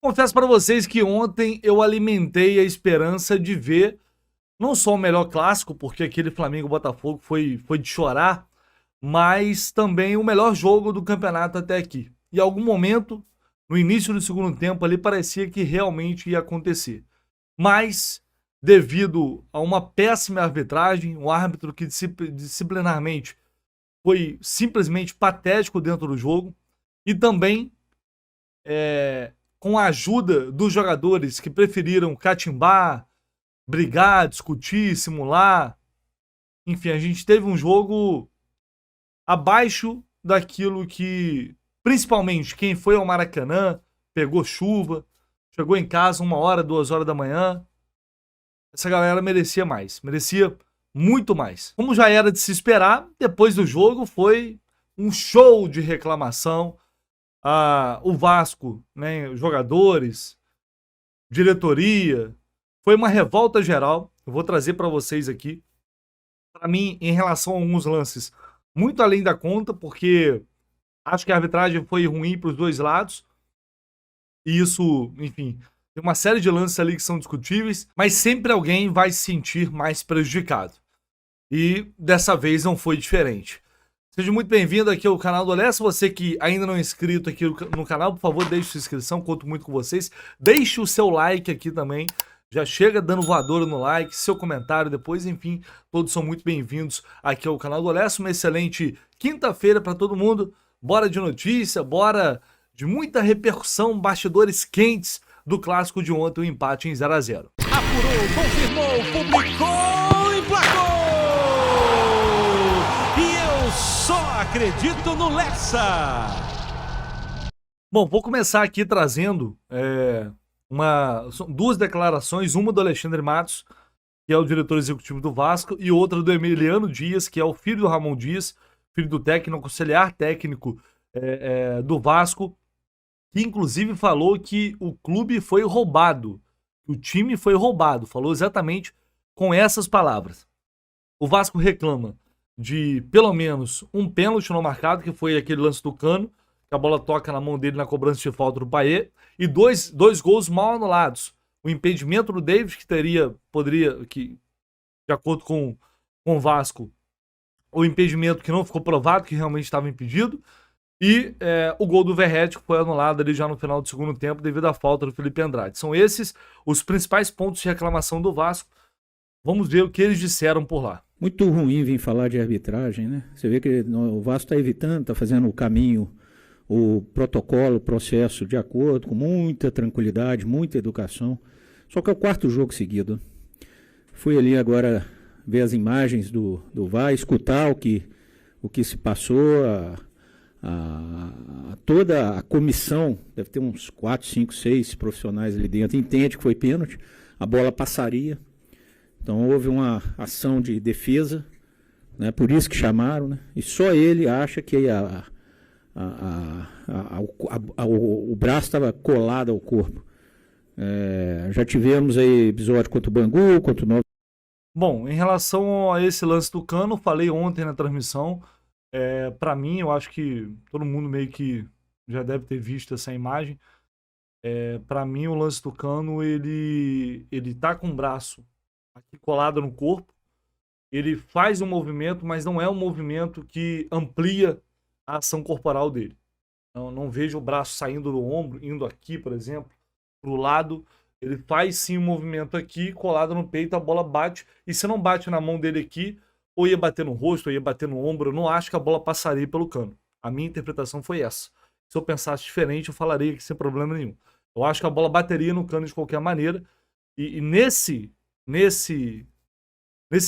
Confesso para vocês que ontem eu alimentei a esperança de ver não só o melhor clássico, porque aquele Flamengo-Botafogo foi de chorar, mas também o melhor jogo do campeonato até aqui. Em algum momento, no início do segundo tempo ali, parecia que realmente ia acontecer. Mas, devido a uma péssima arbitragem, um árbitro que disciplinarmente foi simplesmente patético dentro do jogo, e também com a ajuda dos jogadores que preferiram catimbar, brigar, discutir, simular. Enfim, a gente teve um jogo abaixo daquilo que, principalmente, quem foi ao Maracanã, pegou chuva, chegou em casa 1 hora, 2 horas da manhã. Essa galera merecia mais, merecia muito mais. Como já era de se esperar, depois do jogo foi um show de reclamação. O Vasco, né, os jogadores, diretoria, foi uma revolta geral. Eu vou trazer para vocês aqui. Para mim, em relação a alguns lances, muito além da conta, porque acho que a arbitragem foi ruim para os dois lados. E isso, enfim, tem uma série de lances ali que são discutíveis, mas sempre alguém vai se sentir mais prejudicado. E dessa vez não foi diferente. Seja muito bem-vindo aqui ao canal do Olé. Se você que ainda não é inscrito aqui no canal, por favor, deixe sua inscrição, conto muito com vocês. Deixe o seu like aqui também. Já chega dando voadora no like, seu comentário depois, enfim, todos são muito bem-vindos aqui ao canal do Olé. Uma excelente quinta-feira para todo mundo. Bora de notícia, bora de muita repercussão, bastidores quentes do clássico de ontem, o empate em 0 a 0. Apurou, confirmou, publicou, emplacou! Só acredito no Lessa! Bom, vou começar aqui trazendo duas declarações, uma do Alexandre Matos, que é o diretor executivo do Vasco, e outra do Emiliano Dias, que é o filho do Ramon Dias, filho do técnico, auxiliar técnico do Vasco, que inclusive falou que o clube foi roubado, o time foi roubado, falou exatamente com essas palavras. O Vasco reclama de pelo menos um pênalti não marcado, que foi aquele lance do Cano, que a bola toca na mão dele na cobrança de falta do Payet, e dois gols mal anulados. O impedimento do David, que poderia, de acordo com o Vasco, o impedimento que não ficou provado, que realmente estava impedido, e o gol do Verratti, que foi anulado ali já no final do segundo tempo, devido à falta do Felipe Andrade. São esses os principais pontos de reclamação do Vasco. Vamos ver o que eles disseram por lá. Muito ruim vir falar de arbitragem, né? Você vê que o Vasco está evitando, está fazendo o caminho, o protocolo, o processo de acordo, com muita tranquilidade, muita educação. Só que é o quarto jogo seguido. Fui ali agora ver as imagens do VAR, escutar o que se passou, toda a comissão, deve ter uns 4, 5, 6 profissionais ali dentro, entende que foi pênalti, a bola passaria. Então houve uma ação de defesa, né, por isso que chamaram, né, e só ele acha que o braço estava colado ao corpo. Já tivemos aí episódio contra o Bangu, contra o Novo. Bom, em relação a esse lance do Cano, falei ontem na transmissão, para mim, eu acho que todo mundo meio que já deve ter visto essa imagem. Para mim, o lance do Cano, ele tá com o braço aqui colado no corpo, ele faz um movimento, mas não é um movimento que amplia a ação corporal dele. Não vejo o braço saindo do ombro, indo aqui, por exemplo, pro lado. Ele faz sim um movimento aqui, colado no peito, a bola bate, e se não bate na mão dele aqui, ou ia bater no rosto, ou ia bater no ombro, eu não acho que a bola passaria pelo Cano. A minha interpretação foi essa. Se eu pensasse diferente, eu falaria que sem problema nenhum. Eu acho que a bola bateria no Cano de qualquer maneira, e nesse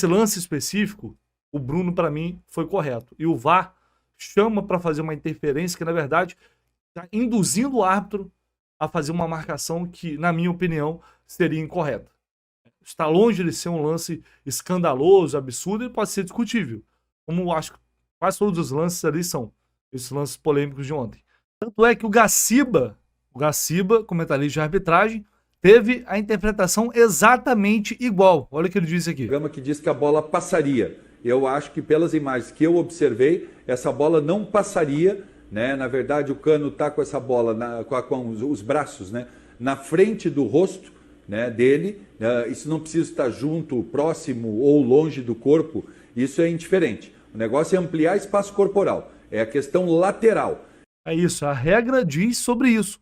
lance específico, o Bruno, para mim, foi correto. E o VAR chama para fazer uma interferência que, na verdade, está induzindo o árbitro a fazer uma marcação que, na minha opinião, seria incorreta. Está longe de ser um lance escandaloso, absurdo, e pode ser discutível. Como eu acho que quase todos os lances ali são esses lances polêmicos de ontem. Tanto é que o Gaciba, comentarista de arbitragem, teve a interpretação exatamente igual. Olha o que ele disse aqui. Programa que diz que a bola passaria. Eu acho que pelas imagens que eu observei, essa bola não passaria, né? Na verdade, o Cano está com essa bola, com os braços, né, na frente do rosto, né, dele. Isso não precisa estar junto, próximo ou longe do corpo, isso é indiferente. O negócio é ampliar espaço corporal, é a questão lateral. É isso, a regra diz sobre isso.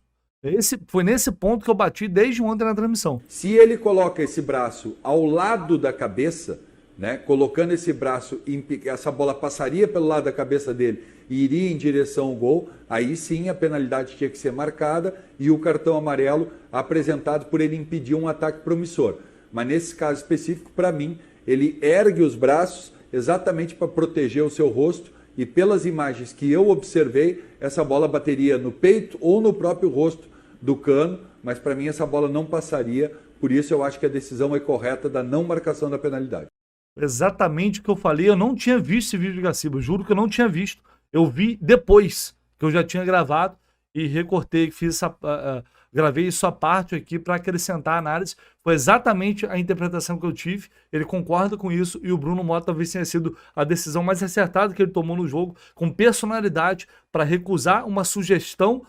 Foi nesse ponto que eu bati desde ontem na transmissão. Se ele coloca esse braço ao lado da cabeça, né, colocando esse braço, essa bola passaria pelo lado da cabeça dele e iria em direção ao gol, aí sim a penalidade tinha que ser marcada e o cartão amarelo apresentado por ele impedir um ataque promissor. Mas nesse caso específico, para mim, ele ergue os braços exatamente para proteger o seu rosto e pelas imagens que eu observei, essa bola bateria no peito ou no próprio rosto do Cano, mas para mim essa bola não passaria, por isso eu acho que a decisão é correta da não marcação da penalidade. Exatamente o que eu falei, eu não tinha visto esse vídeo de Gaciba, juro que eu não tinha visto. Eu vi depois que eu já tinha gravado e recortei, gravei isso à parte aqui para acrescentar a análise. Foi exatamente a interpretação que eu tive, ele concorda com isso e o Bruno Mota talvez tenha sido a decisão mais acertada que ele tomou no jogo, com personalidade para recusar uma sugestão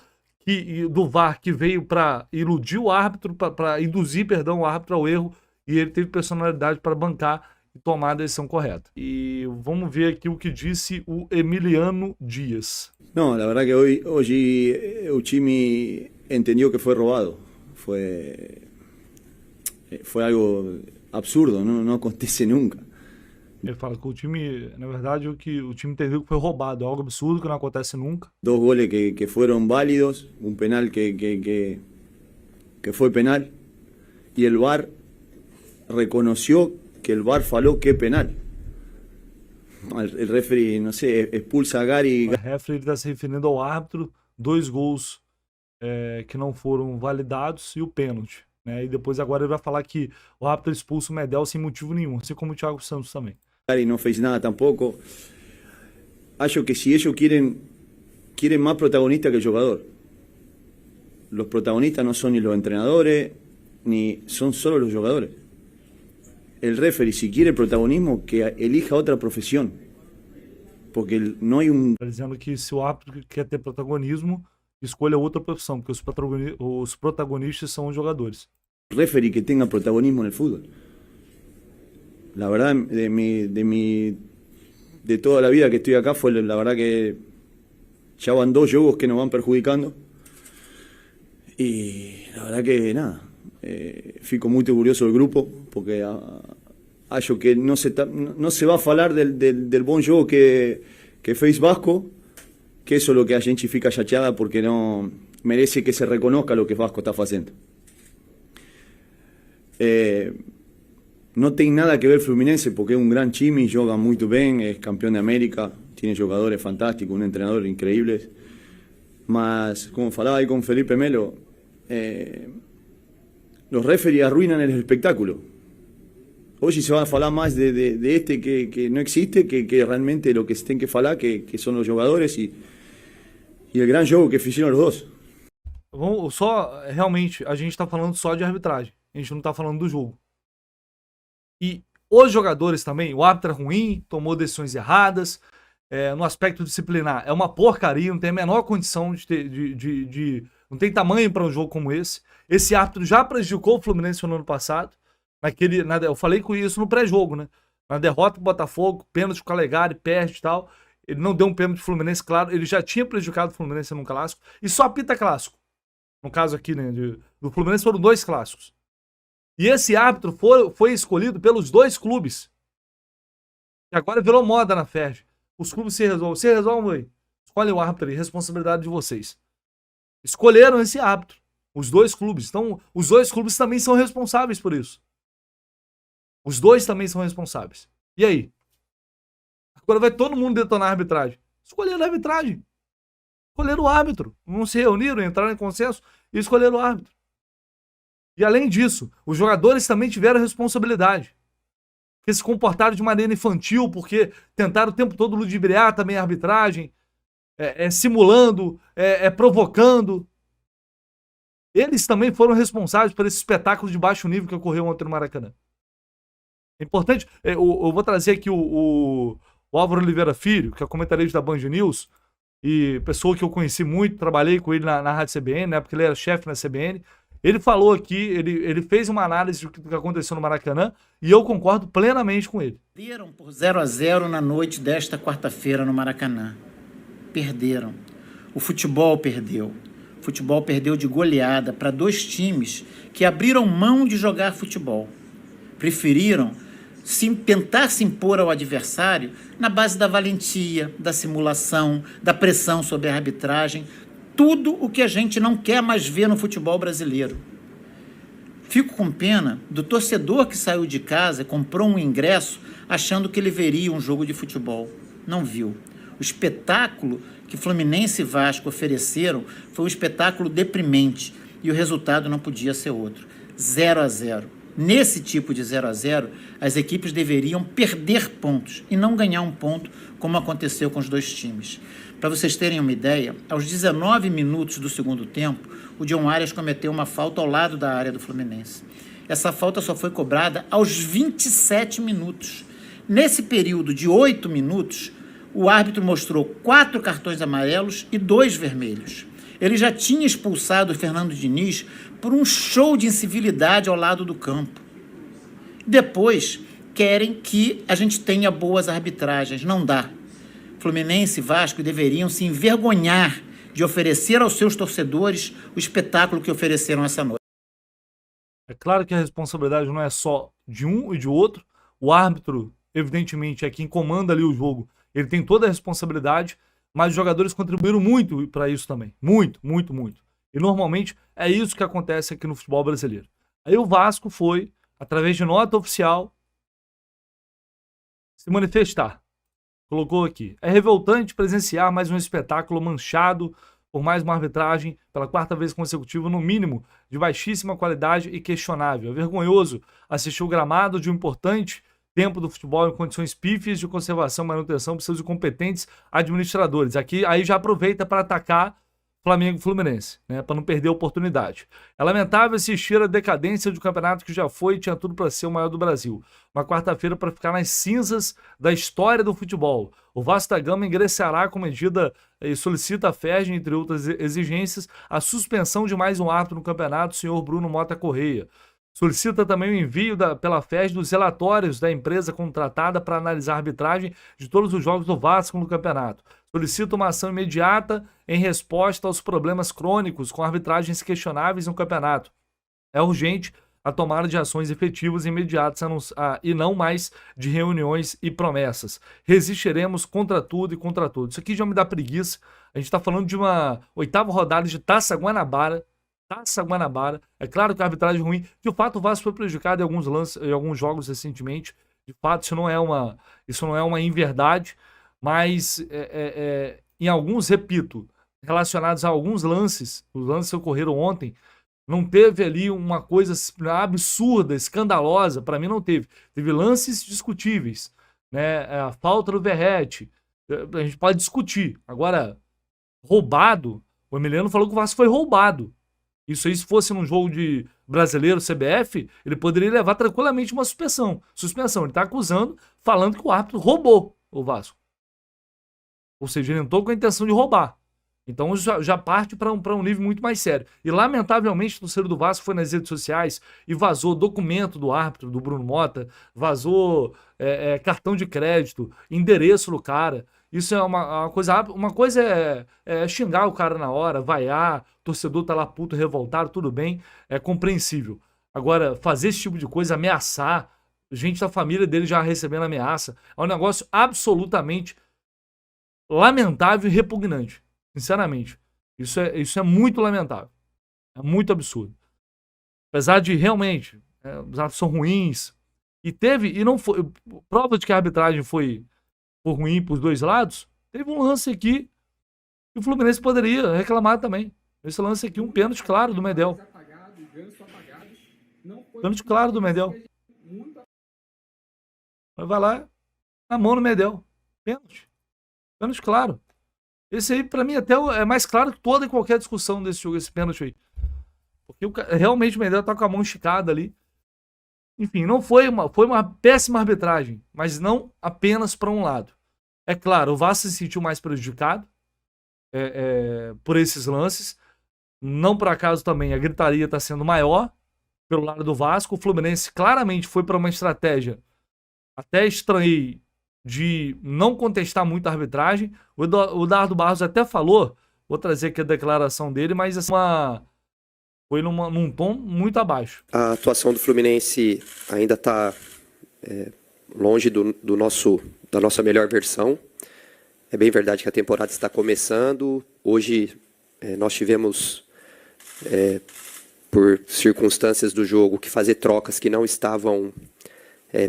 do VAR que veio para iludir o árbitro, para induzir, perdão, o árbitro ao erro, e ele teve personalidade para bancar e tomar a decisão correta. E vamos ver aqui o que disse o Emiliano Dias. No, la verdad que hoy el time entendió que fue robado. Fue algo absurdo, no acontece nunca. Ele fala que o time, na verdade, o time entendeu que foi roubado. É algo absurdo que não acontece nunca. Dos goles que fueron válidos, un penal que fue penal, y el VAR reconoció que el VAR faló que é penal. El referee, no sé, expulsa a Gary. O referee está se referindo ao árbitro, 2 gols que não foram validados e o pênalti. Né? E depois agora ele vai falar que o árbitro expulsa o Medel sem motivo nenhum, assim como o Thiago Santos também. Gary no fez nada tampoco. Acho que si ellos quieren más protagonista que el jugador. Los protagonistas no son ni los entrenadores, ni son solo los jugadores. El referee, si quiere protagonismo, que elija otra profesión. Porque no hay un... Está dizendo que se o árbitro quer ter protagonismo, escolha outra profissão, porque os protagonistas são os jogadores. Referee que tenga protagonismo en el fútbol. La verdad, de toda la vida que estoy acá, fue la verdad que ya van 2 juegos que nos van perjudicando. Y la verdad que nada, fico muy orgulloso del grupo, porque acho que no se va a falar del buen juego que fez Vasco, que eso es lo que a gente fica chateada, porque no merece que se reconozca lo que Vasco está haciendo. No tiene nada que ver Fluminense, porque es un gran time, juega muy bien, es campeón de América, tiene jugadores fantásticos, un entrenador increíble. Mas, como falaba ahí con Felipe Melo, los referees arruinan el espectáculo. Hoy se va a hablar más de este que no existe, que realmente lo que se tiene que hablar, que son los jugadores y el gran jogo que fizeram os dois. Realmente, a gente está falando só de arbitragem. A gente não está falando do jogo. E os jogadores também, o árbitro é ruim, tomou decisões erradas, no aspecto disciplinar é uma porcaria, não tem a menor condição não tem tamanho para um jogo como esse. Esse árbitro já prejudicou o Fluminense no ano passado. Eu falei com isso no pré-jogo, né? Na derrota do Botafogo, pênalti com o Calegari, perde e tal. Ele não deu um pênalti pro Fluminense, claro. Ele já tinha prejudicado o Fluminense num clássico. E só apita clássico. No caso aqui, né? Do Fluminense foram 2 clássicos. E esse árbitro foi escolhido pelos 2 clubes. E agora virou moda na FERJ. Os clubes se resolvem. Se resolvem aí. Escolhem o árbitro aí. Responsabilidade de vocês. Escolheram esse árbitro. Os 2 clubes. Então, os 2 clubes também são responsáveis por isso. Os 2 também são responsáveis. E aí? Agora vai todo mundo detonar a arbitragem. Escolheram a arbitragem. Escolheram o árbitro. Não se reuniram, entraram em consenso e escolheram o árbitro. E além disso, os jogadores também tiveram responsabilidade. Porque se comportaram de maneira infantil, porque tentaram o tempo todo ludibriar também a arbitragem, simulando, provocando. Eles também foram responsáveis por esse espetáculo de baixo nível que ocorreu ontem no Maracanã. É importante, eu vou trazer aqui o Álvaro Oliveira Filho, que é comentarista da Band News, e pessoa que eu conheci muito, trabalhei com ele na Rádio CBN, na época ele era chefe na CBN, Ele falou aqui, ele fez uma análise do que aconteceu no Maracanã e eu concordo plenamente com ele. Perderam por 0-0 na noite desta quarta-feira no Maracanã. Perderam. O futebol perdeu. O futebol perdeu de goleada para 2 times que abriram mão de jogar futebol. Preferiram tentar se impor ao adversário na base da valentia, da simulação, da pressão sobre a arbitragem, tudo o que a gente não quer mais ver no futebol brasileiro. Fico com pena do torcedor que saiu de casa e comprou um ingresso achando que ele veria um jogo de futebol. Não viu. O espetáculo que Fluminense e Vasco ofereceram foi um espetáculo deprimente e o resultado não podia ser outro. 0-0. Nesse tipo de 0-0, as equipes deveriam perder pontos e não ganhar um ponto, como aconteceu com os 2 times. Para vocês terem uma ideia, aos 19 minutos do segundo tempo, o John Arias cometeu uma falta ao lado da área do Fluminense. Essa falta só foi cobrada aos 27 minutos. Nesse período de 8 minutos, o árbitro mostrou 4 cartões amarelos e 2 vermelhos. Ele já tinha expulsado o Fernando Diniz por um show de incivilidade ao lado do campo. Depois, querem que a gente tenha boas arbitragens. Não dá. Fluminense e Vasco deveriam se envergonhar de oferecer aos seus torcedores o espetáculo que ofereceram essa noite. É claro que a responsabilidade não é só de um e de outro. O árbitro, evidentemente, é quem comanda ali o jogo. Ele tem toda a responsabilidade, mas os jogadores contribuíram muito para isso também. Muito, muito, muito. E normalmente é isso que acontece aqui no futebol brasileiro. Aí o Vasco foi, através de nota oficial, se manifestar. Colocou aqui. É revoltante presenciar mais um espetáculo manchado por mais uma arbitragem pela 4ª vez consecutiva, no mínimo, de baixíssima qualidade e questionável. É vergonhoso assistir o gramado de um importante tempo do futebol em condições pífias de conservação e manutenção por seus incompetentes administradores. Aqui, aí já aproveita para atacar Flamengo e Fluminense, né, para não perder a oportunidade. É lamentável assistir a decadência de um campeonato que já foi e tinha tudo para ser o maior do Brasil. Uma quarta-feira para ficar nas cinzas da história do futebol. O Vasco da Gama ingressará com medida e solicita à FERJ, entre outras exigências, a suspensão de mais um árbitro no campeonato, o senhor Bruno Mota Correia. Solicita também o envio pela FERJ dos relatórios da empresa contratada para analisar a arbitragem de todos os jogos do Vasco no campeonato. Solicita uma ação imediata em resposta aos problemas crônicos com arbitragens questionáveis no campeonato. É urgente a tomada de ações efetivas e imediatas e não mais de reuniões e promessas. Resistiremos contra tudo e contra todos. Isso aqui já me dá preguiça. A gente está falando de uma 8ª rodada de Taça Guanabara. É claro que a arbitragem é ruim. De fato, o Vasco foi prejudicado em alguns lances, em alguns jogos recentemente. De fato, isso não é uma inverdade. Mas em alguns, repito, relacionados a alguns lances, os lances que ocorreram ontem, não teve ali uma coisa absurda, escandalosa. Para mim não teve. Teve lances discutíveis, né? A falta do Verratti, a gente pode discutir. Agora, roubado, o Emiliano falou que o Vasco foi roubado. Isso aí, se fosse num jogo de brasileiro, CBF, ele poderia levar tranquilamente uma suspensão. Ele está acusando, falando que o árbitro roubou o Vasco. Ou seja, ele entrou com a intenção de roubar. Então já parte para um nível muito mais sério. E lamentavelmente o torcedor do Vasco foi nas redes sociais e vazou documento do árbitro, do Bruno Mota, vazou cartão de crédito, endereço do cara. Isso é uma coisa. Uma coisa é xingar o cara na hora, vaiar, o torcedor tá lá puto, revoltado, tudo bem, é compreensível. Agora, fazer esse tipo de coisa, ameaçar, gente da família dele já recebendo ameaça, é um negócio absolutamente lamentável e repugnante. Sinceramente. Isso é muito lamentável. É muito absurdo. Apesar de realmente, os atos são ruins. E não foi. Prova de que a arbitragem foi ruim para os dois lados. Teve um lance aqui que o Fluminense poderia reclamar também. Esse lance aqui, um pênalti claro do Medel. Pênalti claro do Medel. Vai lá, na mão no Medel. Pênalti. Pênalti claro. Esse aí, pra mim, até é mais claro que toda e qualquer discussão desse jogo, esse pênalti aí. Porque realmente o Medel tá com a mão esticada ali. Enfim, não foi uma péssima arbitragem, mas não apenas para um lado. É claro, o Vasco se sentiu mais prejudicado por esses lances. Não por acaso também a gritaria está sendo maior pelo lado do Vasco. O Fluminense claramente foi para uma estratégia, até estranhei, de não contestar muito a arbitragem. O Dardo Barros até falou, vou trazer aqui a declaração dele, mas assim, foi num tom muito abaixo. A atuação do Fluminense ainda está longe da nossa melhor versão. É bem verdade que a temporada está começando. Hoje nós tivemos, por circunstâncias do jogo, que fazer trocas que não estavam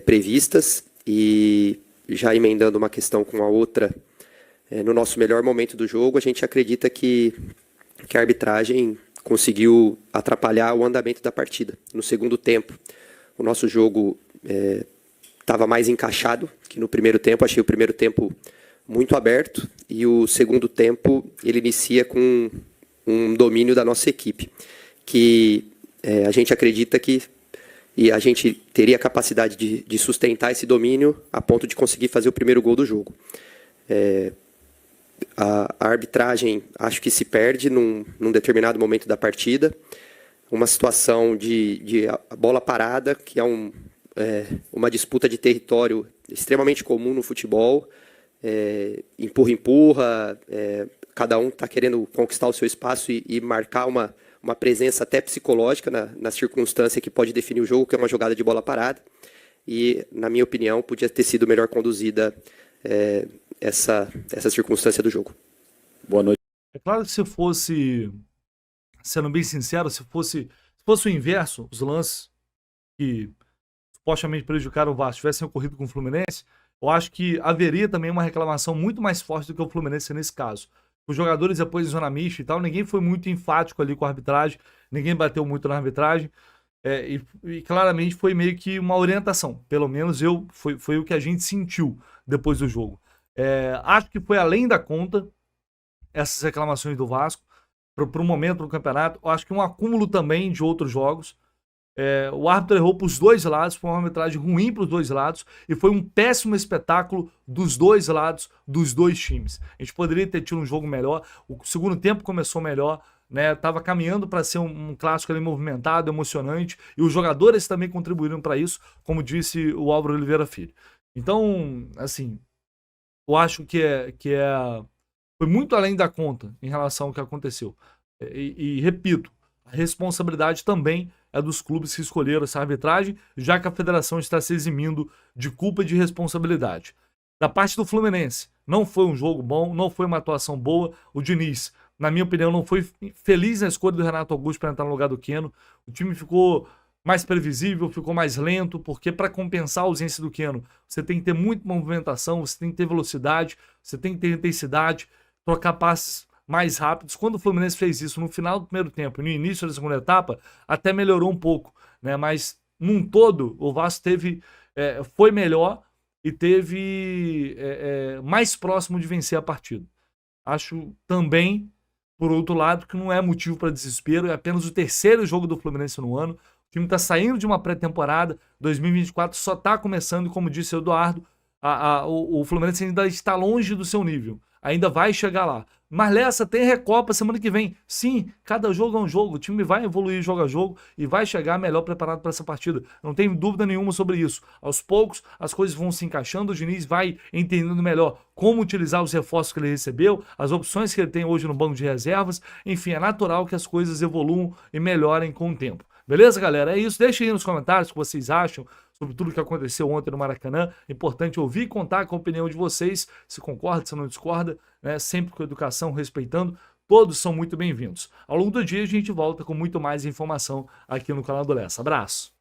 previstas. E já emendando uma questão com a outra, no nosso melhor momento do jogo, a gente acredita que a arbitragem conseguiu atrapalhar o andamento da partida. No segundo tempo, o nosso jogo estava mais encaixado que no primeiro tempo. Achei o primeiro tempo muito aberto e o segundo tempo ele inicia com um domínio da nossa equipe, que a gente acredita que a gente teria a capacidade de sustentar esse domínio a ponto de conseguir fazer o primeiro gol do jogo. A arbitragem acho que se perde num determinado momento da partida, uma situação de bola parada, que é uma disputa de território extremamente comum no futebol, empurra, cada um está querendo conquistar o seu espaço e marcar uma presença até psicológica na circunstância que pode definir o jogo, que é uma jogada de bola parada, e, na minha opinião, podia ter sido melhor conduzida essa circunstância do jogo. Boa noite. É claro que se fosse, sendo bem sincero, se fosse o inverso, os lances que supostamente prejudicaram o Vasco tivessem ocorrido com o Fluminense, eu acho que haveria também uma reclamação muito mais forte do que o Fluminense nesse caso. Os jogadores depois de zona mista e tal, ninguém foi muito enfático ali com a arbitragem, ninguém bateu muito na arbitragem, e claramente foi meio que uma orientação, pelo menos foi o que a gente sentiu depois do jogo. Acho que foi além da conta essas reclamações do Vasco para o momento do campeonato. Eu acho que um acúmulo também de outros jogos. O árbitro errou para os dois lados, foi uma arbitragem ruim para os dois lados e foi um péssimo espetáculo dos dois lados, dos dois times. A gente poderia ter tido um jogo melhor, o segundo tempo começou melhor, né? Tava caminhando para ser um clássico ali movimentado, emocionante, e os jogadores também contribuíram para isso, como disse o Álvaro Oliveira Filho. Então, assim, eu acho que foi muito além da conta em relação ao que aconteceu. E repito, a responsabilidade também é dos clubes que escolheram essa arbitragem, já que a federação está se eximindo de culpa e de responsabilidade. Da parte do Fluminense, não foi um jogo bom, não foi uma atuação boa. O Diniz, na minha opinião, não foi feliz na escolha do Renato Augusto para entrar no lugar do Keno. O time ficou mais previsível, ficou mais lento, porque para compensar a ausência do Keno, você tem que ter muita movimentação, você tem que ter velocidade, você tem que ter intensidade, trocar passes mais rápidos. Quando o Fluminense fez isso no final do primeiro tempo e no início da segunda etapa, até melhorou um pouco, né? Mas num todo, o Vasco foi melhor e teve mais próximo de vencer a partida. Acho também, por outro lado, que não é motivo para desespero, é apenas o terceiro jogo do Fluminense no ano. O time está saindo de uma pré-temporada, 2024 só está começando, e como disse o Eduardo, o Fluminense ainda está longe do seu nível. Ainda vai chegar lá. Mas Lessa tem Recopa semana que vem. Sim, cada jogo é um jogo. O time vai evoluir jogo a jogo e vai chegar melhor preparado para essa partida. Não tenho dúvida nenhuma sobre isso. Aos poucos, as coisas vão se encaixando. O Diniz vai entendendo melhor como utilizar os reforços que ele recebeu, as opções que ele tem hoje no banco de reservas. Enfim, é natural que as coisas evoluam e melhorem com o tempo. Beleza, galera? É isso. Deixem aí nos comentários o que vocês acham sobre tudo que aconteceu ontem no Maracanã. É importante ouvir e contar com a opinião de vocês, se concorda, se não discorda, né? Sempre com educação, respeitando. Todos são muito bem-vindos. Ao longo do dia a gente volta com muito mais informação aqui no canal do Lessa. Abraço!